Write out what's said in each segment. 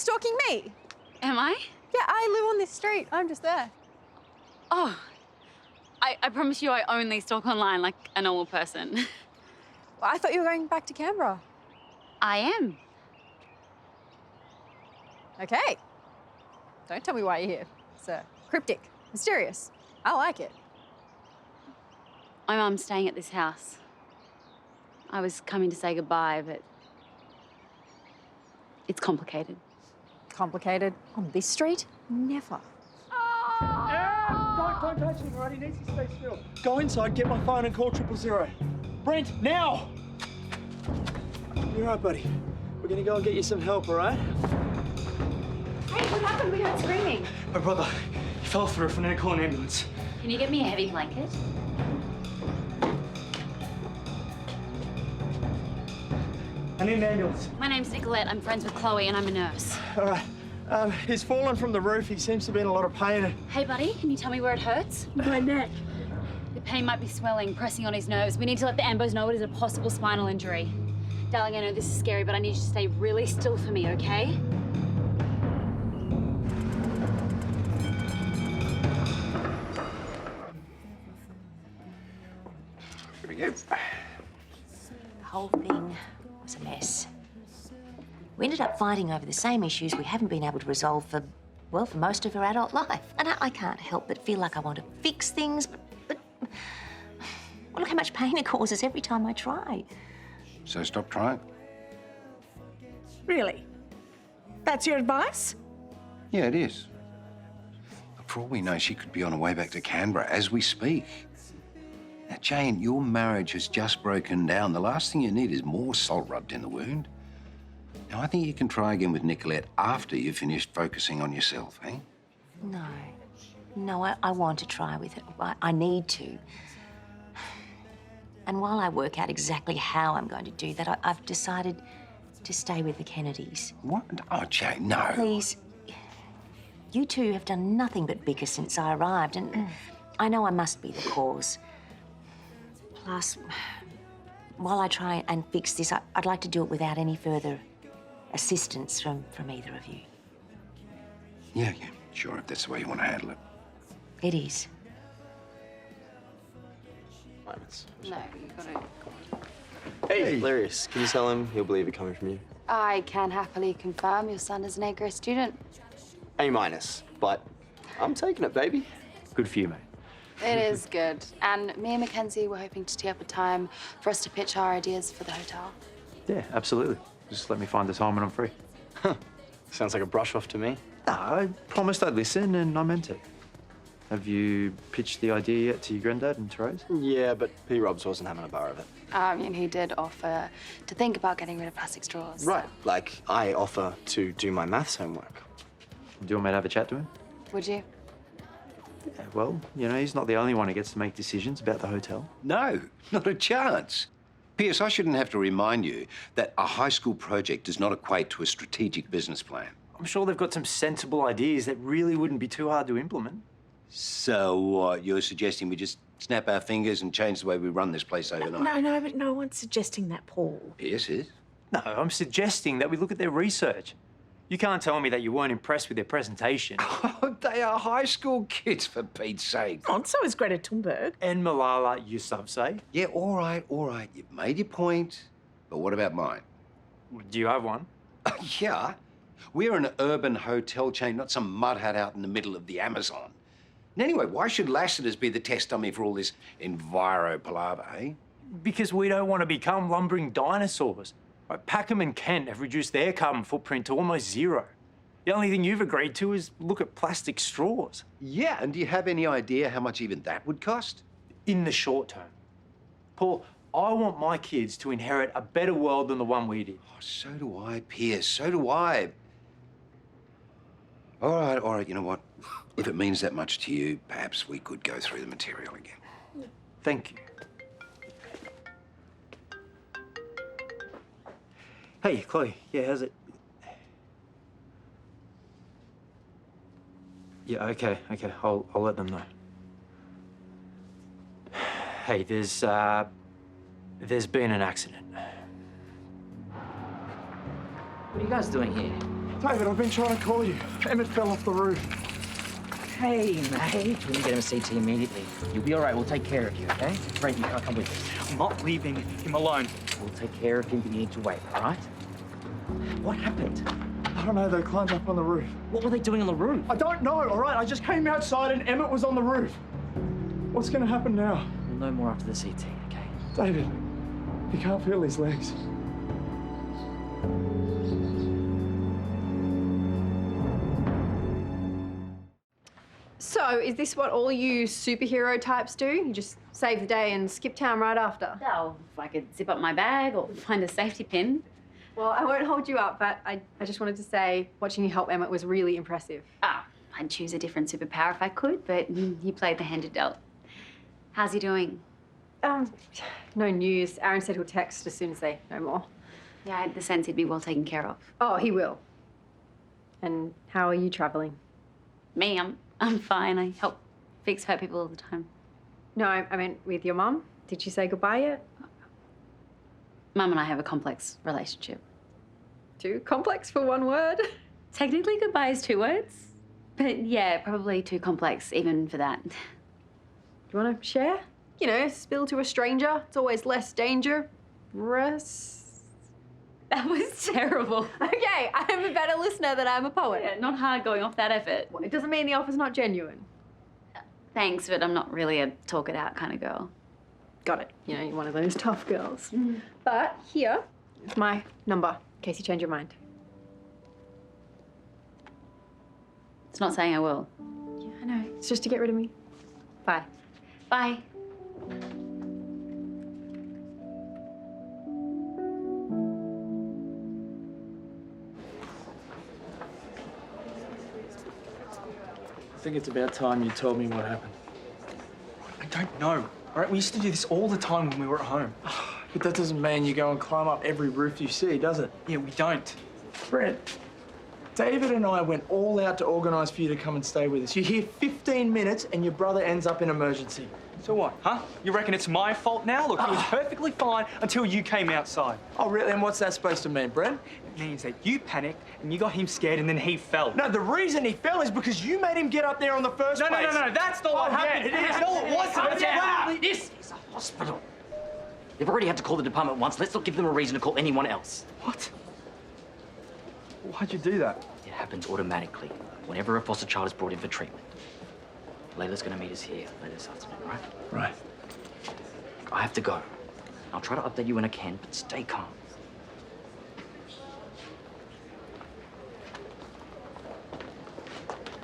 stalking me? Am I? Yeah, I live on this street. I'm just there. Oh, I promise you I only stalk online like a normal person. Well, I thought you were going back to Canberra. I am. Okay. Don't tell me why you're here. It's cryptic, mysterious. I like it. My mum's staying at this house. I was coming to say goodbye, but it's complicated. Complicated? On this street? Never. Don't touch him, right? He needs to stay still. Go inside, get my phone and call 000. Brent, now! You're right, buddy. We're gonna go and get you some help, all right? Hey, what happened? We heard screaming. My brother, he fell through and then call an ambulance. Can you get me a heavy blanket? I need an ambulance. My name's Nicolette. I'm friends with Chloe and I'm a nurse. All right. He's fallen from the roof. He seems to be in a lot of pain. Hey, buddy, can you tell me where it hurts? My neck. The pain might be swelling, pressing on his nerves. We need to let the ambos know it is a possible spinal injury. Darling, I know this is scary, but I need you to stay really still for me, okay? Here we go. The whole thing was a mess. We ended up fighting over the same issues we haven't been able to resolve for, well, for most of her adult life. And I can't help but feel like I want to fix things, but well, look how much pain it causes every time I try. So stop trying. Really? That's your advice? Yeah, it is. But for all we know, she could be on her way back to Canberra as we speak. Now, Jane, your marriage has just broken down. The last thing you need is more salt rubbed in the wound. Now, I think you can try again with Nicolette after you've finished focusing on yourself, eh? No, I want to try with it. I need to. And while I work out exactly how I'm going to do that, I've decided to stay with the Kennedys. What? Oh, Jane, no. Please. You two have done nothing but bicker since I arrived, and I know I must be the cause. Plus, while I try and fix this, I'd like to do it without any further assistance from either of you. Yeah, sure, if that's the way you want to handle it. It is. No, you gotta... Hey, hilarious. Can you tell him he'll believe it coming from you? I can happily confirm your son is an A-grade student. A-, but I'm taking it, baby. Good for you, mate. It is good. And me and Mackenzie were hoping to tee up a time for us to pitch our ideas for the hotel. Yeah, absolutely. Just let me find the time when I'm free. Sounds like a brush off to me. No, I promised I'd listen, and I meant it. Have you pitched the idea yet to your granddad and Terese? Yeah, but P. Robs wasn't having a bar of it. I mean, he did offer to think about getting rid of plastic straws. Right, like I offer to do my maths homework. Do you want me to have a chat to him? Would you? Yeah, well, you know, he's not the only one who gets to make decisions about the hotel. No, not a chance. P.S., I shouldn't have to remind you that a high school project does not equate to a strategic business plan. I'm sure they've got some sensible ideas that really wouldn't be too hard to implement. So what, you're suggesting we just snap our fingers and change the way we run this place overnight? No, but no one's suggesting that, Paul. P.S. is? No, I'm suggesting that we look at their research. You can't tell me that you weren't impressed with their presentation. Oh, they are high school kids, for Pete's sake. Oh, and so is Greta Thunberg. And Malala Yousafzai. Yeah, all right. You've made your point. But what about mine? Do you have one? Yeah. We're an urban hotel chain, not some mud hut out in the middle of the Amazon. And anyway, why should Lassiter's be the test dummy for all this enviro palaver, eh? Because we don't want to become lumbering dinosaurs. Right, Packham and Kent have reduced their carbon footprint to almost zero. The only thing you've agreed to is look at plastic straws. Yeah, and do you have any idea how much even that would cost? In the short term. Paul, I want my kids to inherit a better world than the one we did. Oh, so do I, Pierce, so do I. All right, you know what? If it means that much to you, perhaps we could go through the material again. Thank you. Hey, Chloe. Yeah, how's it? Yeah, okay. I'll let them know. Hey, there's been an accident. What are you guys doing here? David, I've been trying to call you. Emmett fell off the roof. Hey, mate. We need to get him a CT immediately. You'll be all right. We'll take care of you, okay? Brent, you can't come with us. I'm not leaving him alone. We'll take care of him, but you need to wait, all right? What happened? I don't know, they climbed up on the roof. What were they doing on the roof? I don't know, all right? I just came outside and Emmett was on the roof. What's going to happen now? We'll know more after the CT, okay? David, you can't feel his legs. So, is this what all you superhero types do? You just save the day and skip town right after? Oh, if I could zip up my bag or find a safety pin. Well, I won't hold you up, but I just wanted to say watching you help Emmett was really impressive. Ah, I'd choose a different superpower if I could, but you played the hand you dealt. How's he doing? No news. Aaron said he'll text as soon as they know more. Yeah, I had the sense he'd be well taken care of. Oh, he will. And how are you travelling? Me, I'm fine. I help fix hurt people all the time. No, I meant with your mum. Did she say goodbye yet? Mum and I have a complex relationship. Too complex for one word? Technically, goodbye is 2 words. But yeah, probably too complex even for that. Do you want to share? You know, spill to a stranger. It's always less dangerous. That was terrible. Okay, I'm a better listener than I'm a poet. Yeah, not hard going off that effort. Well, it doesn't mean the offer's not genuine. Thanks, but I'm not really a talk it out kind of girl. Got it. You know, you're one of those tough girls. But here is my number, in case you change your mind. It's not saying I will. Yeah, I know. It's just to get rid of me. Bye. Bye. I think it's about time you told me what happened. I don't know. All right, we used to do this all the time when we were at home. But that doesn't mean you go and climb up every roof you see, does it? Yeah, we don't. Brent, David and I went all out to organise for you to come and stay with us. You're here 15 minutes and your brother ends up in emergency. So what, huh? You reckon it's my fault now? Look, he was perfectly fine until you came outside. Oh, really? And what's that supposed to mean, Brent? It means that you panicked and you got him scared and then he fell. No, the reason he fell is because you made him get up there in the first place. No, that's not what happened. Yeah, it is. No, it wasn't. Wow, this is a hospital. They've already had to call the department once. Let's not give them a reason to call anyone else. What? Why'd you do that? It happens automatically whenever a foster child is brought in for treatment. Layla's going to meet us here later this afternoon, right? Right. I have to go. I'll try to update you when I can, but stay calm.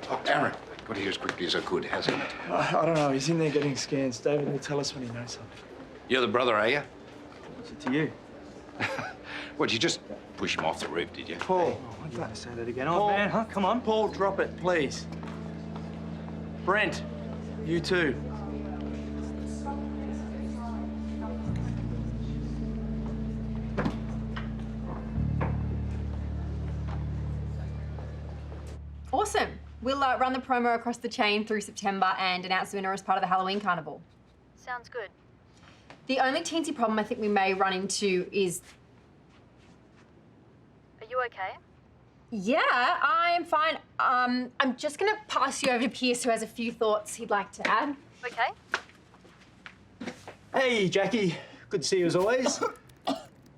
Oh, Aaron, got here as quickly as I could. How's it? I don't know. He's in there getting scans. David will tell us when he knows something. You're the brother, are you? What's it to you? What, you just push him off the roof, did you? Paul. I don't want to say that again. Paul. Oh, man, huh? Come on. Paul, drop it, please. Brent, you too. Awesome. We'll run the promo across the chain through September and announce the winner as part of the Halloween Carnival. Sounds good. The only teensy problem I think we may run into is... Are you okay? Yeah, I'm fine. I'm just gonna pass you over to Pierce, who has a few thoughts he'd like to add. Okay. Hey, Jackie. Good to see you as always.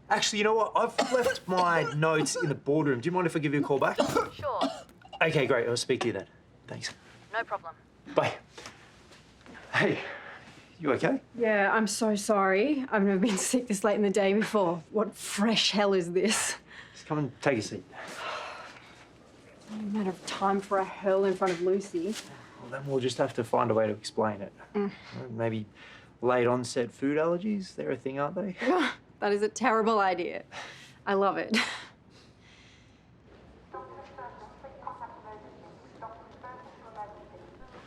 Actually, you know what? I've left my notes in the boardroom. Do you mind if I give you a call back? Sure. Okay, great. I'll speak to you then. Thanks. No problem. Bye. Hey, you okay? Yeah, I'm so sorry. I've never been sick this late in the day before. What fresh hell is this? Just come and take a seat. No matter of time for a hurl in front of Lucy. Well, then we'll just have to find a way to explain it. Maybe late onset food allergies? They're a thing, aren't they? That is a terrible idea. I love it.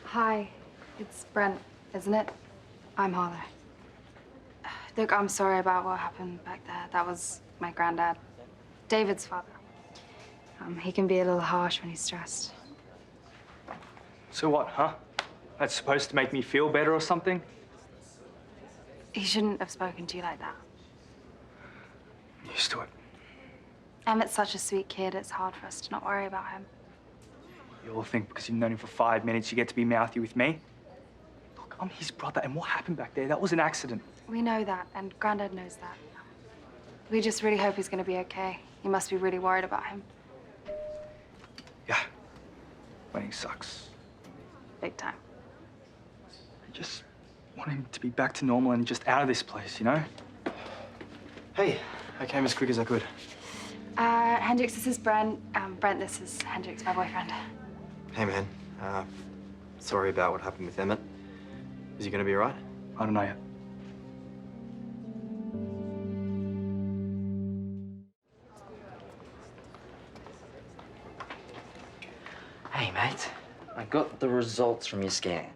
Hi, it's Brent, isn't it? I'm Harlow. Look, I'm sorry about what happened back there. That was my granddad, David's father. He can be a little harsh when he's stressed. So what, huh? That's supposed to make me feel better or something? He shouldn't have spoken to you like that. I'm used to it. Emmett's such a sweet kid, it's hard for us to not worry about him. You all think because you've known him for 5 minutes, you get to be mouthy with me? Look, I'm his brother, and what happened back there, that was an accident. We know that, and Grandad knows that. We just really hope he's gonna be okay. You must be really worried about him. Yeah. Wedding sucks. Big time. I just want him to be back to normal and just out of this place, you know? Hey, I came as quick as I could. Hendrix, this is Brent. Brent, this is Hendrix, my boyfriend. Hey, man. Sorry about what happened with Emmett. Is he gonna be all right? I don't know yet. Hey, mate. I got the results from your scan.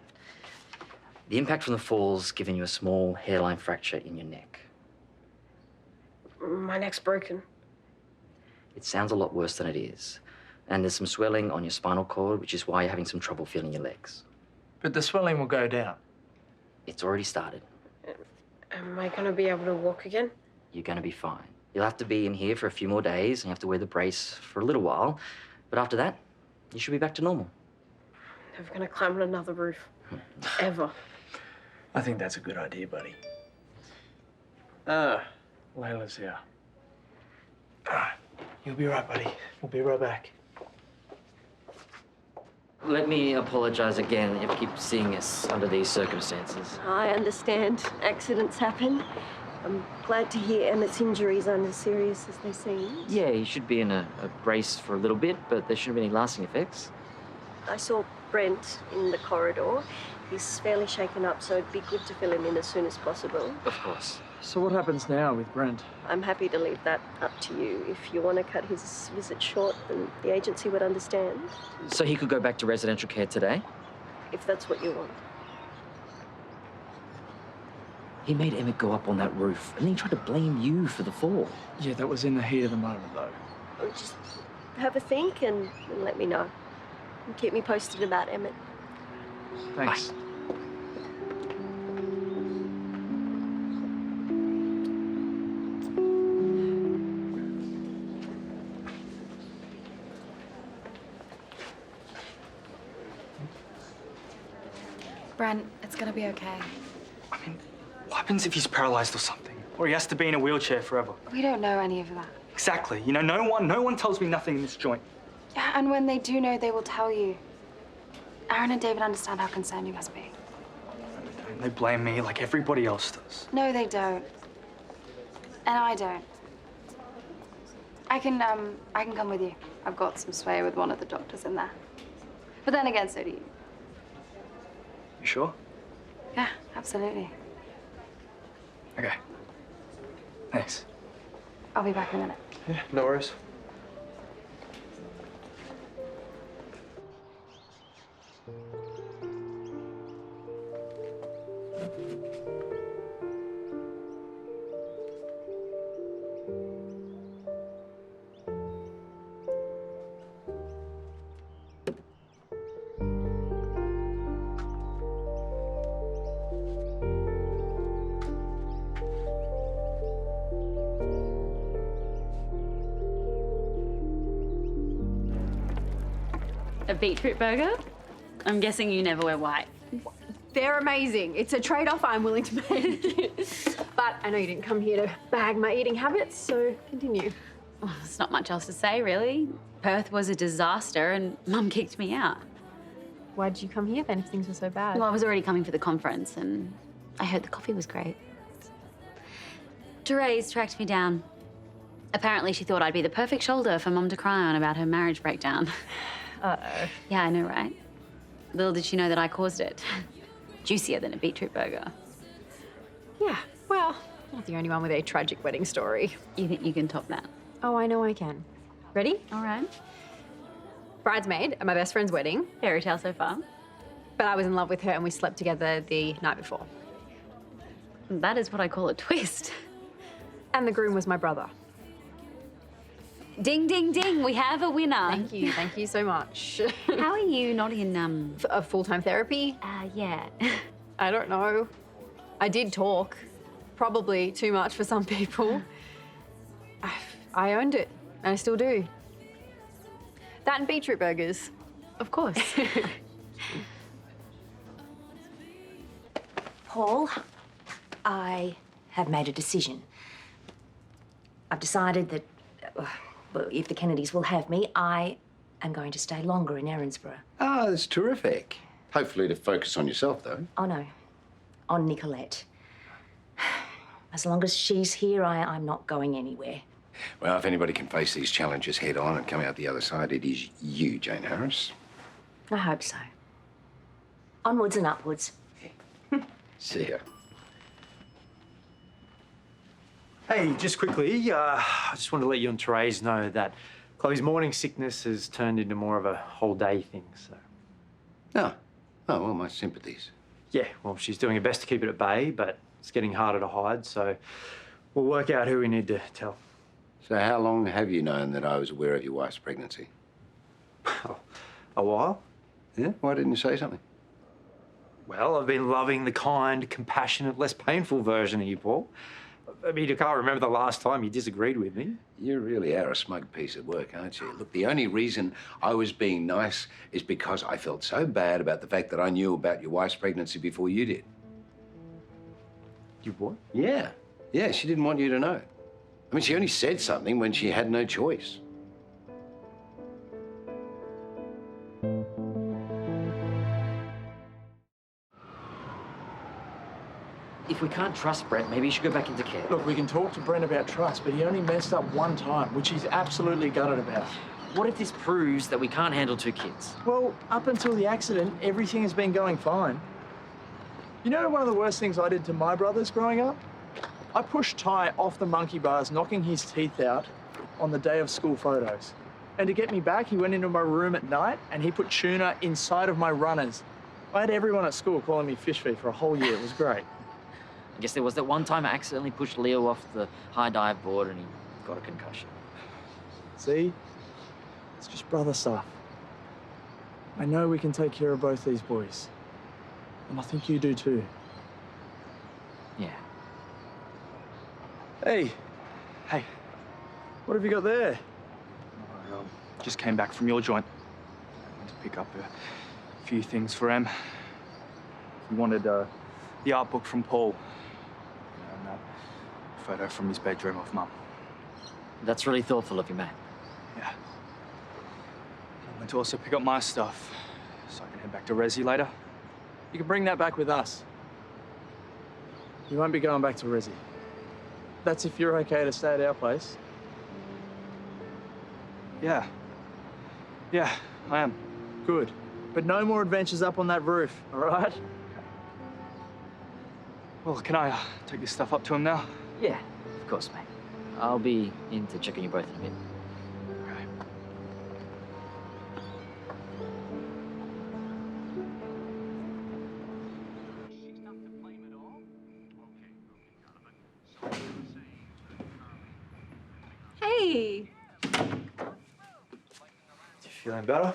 The impact from the fall's given you a small hairline fracture in your neck. My neck's broken. It sounds a lot worse than it is. And there's some swelling on your spinal cord, which is why you're having some trouble feeling your legs. But the swelling will go down. It's already started. Am I going to be able to walk again? You're going to be fine. You'll have to be in here for a few more days, and you have to wear the brace for a little while. But after that, you should be back to normal. Never going to climb on another roof. Ever. I think that's a good idea, buddy. Layla's here. You'll be right, buddy. We'll be right back. Let me apologize again if you keep seeing us under these circumstances. I understand. Accidents happen. I'm glad to hear Emmett's injuries aren't as serious as they seem. Yeah, he should be in a brace for a little bit, but there shouldn't be any lasting effects. I saw Brent in the corridor. He's fairly shaken up, so it'd be good to fill him in as soon as possible. Of course. So what happens now with Brent? I'm happy to leave that up to you. If you want to cut his visit short, then the agency would understand. So he could go back to residential care today? If that's what you want. He made Emmett go up on that roof, and then he tried to blame you for the fall. Yeah, that was in the heat of the moment, though. Just have a think and let me know. And keep me posted about Emmett. Thanks. Bye. Brent, it's gonna be okay. I mean, what happens if he's paralyzed or something? Or he has to be in a wheelchair forever? We don't know any of that. Exactly. You know, no one tells me nothing in this joint. Yeah, and when they do know, they will tell you. Aaron and David understand how concerned you must be. They blame me like everybody else does. No, they don't. And I don't. I can come with you. I've got some sway with one of the doctors in there. But then again, so do you. You sure? Yeah, absolutely. Okay. Thanks. I'll be back in a minute. Yeah, no worries. A beetroot burger? I'm guessing you never wear white. They're amazing. It's a trade-off I'm willing to make. But I know you didn't come here to bag my eating habits, so continue. Well, there's not much else to say, really. Perth was a disaster and Mum kicked me out. Why'd you come here then if things were so bad? Well, I was already coming for the conference and I heard the coffee was great. Terese tracked me down. Apparently she thought I'd be the perfect shoulder for Mum to cry on about her marriage breakdown. Uh-oh. Yeah, I know, right? Little did she know that I caused it. Juicier than a beetroot burger. Yeah, well, not the only one with a tragic wedding story. You think you can top that? Oh, I know I can. Ready? All right. Bridesmaid at my best friend's wedding. Fairy tale so far. But I was in love with her and we slept together the night before. That is what I call a twist. And the groom was my brother. Ding, ding, ding, we have a winner. Thank you so much. How are you not in, full-time therapy? Yeah. I don't know. I did talk. Probably too much for some people. I owned it. I still do. That and beetroot burgers, of course. Paul, I have made a decision. I've decided that, well, if the Kennedys will have me, I am going to stay longer in Erinsborough. Oh, that's terrific. Hopefully to focus on yourself, though. Oh, no. On Nicolette. As long as she's here, I'm not going anywhere. Well, if anybody can face these challenges head on and come out the other side, it is you, Jane Harris. I hope so. Onwards and upwards. See ya. Hey, just quickly, I just wanted to let you and Terese know that Chloe's morning sickness has turned into more of a whole day thing, so. Oh, well, my sympathies. Yeah, well, she's doing her best to keep it at bay, but it's getting harder to hide, so we'll work out who we need to tell. So how long have you known that I was aware of your wife's pregnancy? A while. Yeah? Why didn't you say something? Well, I've been loving the kind, compassionate, less painful version of you, Paul. I mean, I can't remember the last time you disagreed with me. You really are a smug piece of work, aren't you? Look, the only reason I was being nice is because I felt so bad about the fact that I knew about your wife's pregnancy before you did. You what? Yeah. Yeah, she didn't want you to know. I mean, she only said something when she had no choice. If we can't trust Brent, maybe you should go back into care. Look, we can talk to Brent about trust, but he only messed up one time, which he's absolutely gutted about. What if this proves that we can't handle two kids? Well, up until the accident, everything has been going fine. You know one of the worst things I did to my brothers growing up? I pushed Ty off the monkey bars, knocking his teeth out on the day of school photos. And to get me back, he went into my room at night and he put tuna inside of my runners. I had everyone at school calling me Fish Fee for a whole year. It was great. I guess there was that one time I accidentally pushed Leo off the high dive board and he got a concussion. See? It's just brother stuff. I know we can take care of both these boys. And I think you do too. Yeah. Hey. Hey. What have you got there? I just came back from your joint. I went to pick up a few things for Em. We wanted the art book from Paul. And that photo from his bedroom of Mum. That's really thoughtful of you, mate. Yeah. I went to also pick up my stuff so I can head back to Resi later. You can bring that back with us. You won't be going back to Resi. That's if you're okay to stay at our place. Yeah. Yeah, I am. Good. But no more adventures up on that roof, all right? Well, can I take this stuff up to him now? Yeah, of course, mate. I'll be in to check on you both in a bit. Okay. Hey. Feeling better?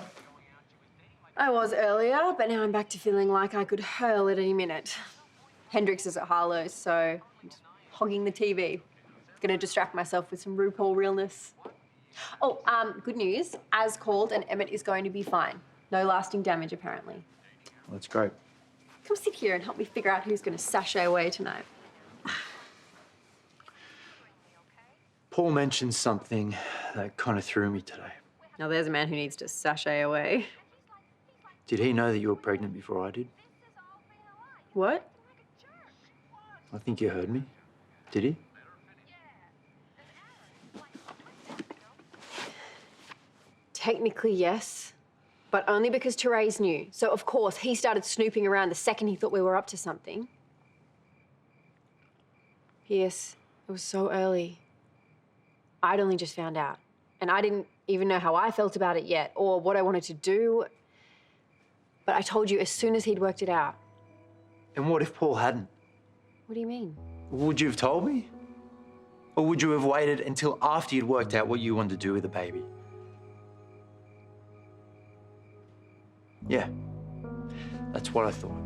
I was earlier, but now I'm back to feeling like I could hurl at any minute. Hendrix is at Harlow's, so I'm just hogging the TV. Gonna distract myself with some RuPaul realness. Oh, good news. As called, and Emmett is going to be fine. No lasting damage, apparently. Well, that's great. Come sit here and help me figure out who's gonna sashay away tonight. Paul mentioned something that kind of threw me today. Now there's a man who needs to sashay away. Did he know that you were pregnant before I did? What? I think you heard me. Did he? Technically, yes. But only because Terese knew. So, of course, he started snooping around the second he thought we were up to something. Yes, it was so early. I'd only just found out. And I didn't even know how I felt about it yet or what I wanted to do. But I told you as soon as he'd worked it out. And what if Paul hadn't? What do you mean? Would you have told me? Or would you have waited until after you'd worked out what you wanted to do with the baby? Yeah, that's what I thought.